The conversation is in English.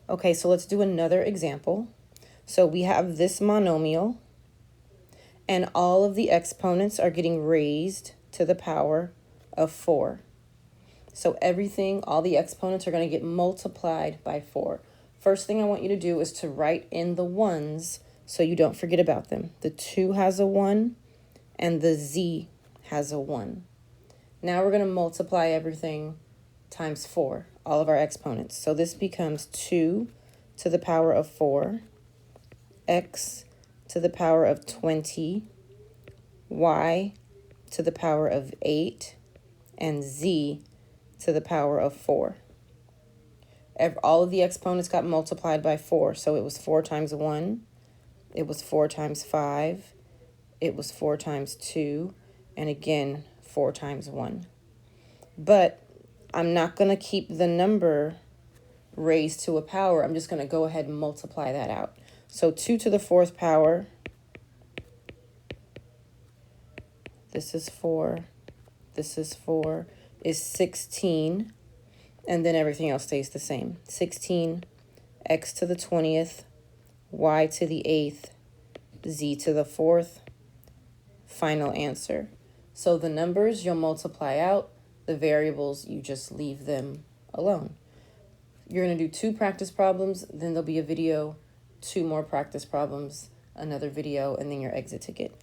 Okay, so let's do another example. So we have this monomial, and all of the exponents are getting raised to the power of 4. So everything, all the exponents are going to get multiplied by 4. First thing I want you to do is to write in the ones so you don't forget about them. The 2 has a 1 and the z has a 1. Now we're going to multiply everything times 4, all of our exponents. So this becomes 2 to the power of 4, x to the power of 20, y to the power of 8, and z to the power of 4. All of the exponents got multiplied by 4. So it was 4 times 1, it was 4 times 5, it was 4 times 2, and again 4 times 1. But I'm not going to keep the number raised to a power. I'm just going to go ahead and multiply that out. So 2 to the 4th power, this is 4, this is 4, is 16, and then everything else stays the same. 16, x to the 20th, y to the 8th, z to the 4th, final answer. So the numbers you'll multiply out, the variables you just leave them alone. You're going to do 2 practice problems, then there'll be a video, 2 more practice problems, another video, and then your exit ticket.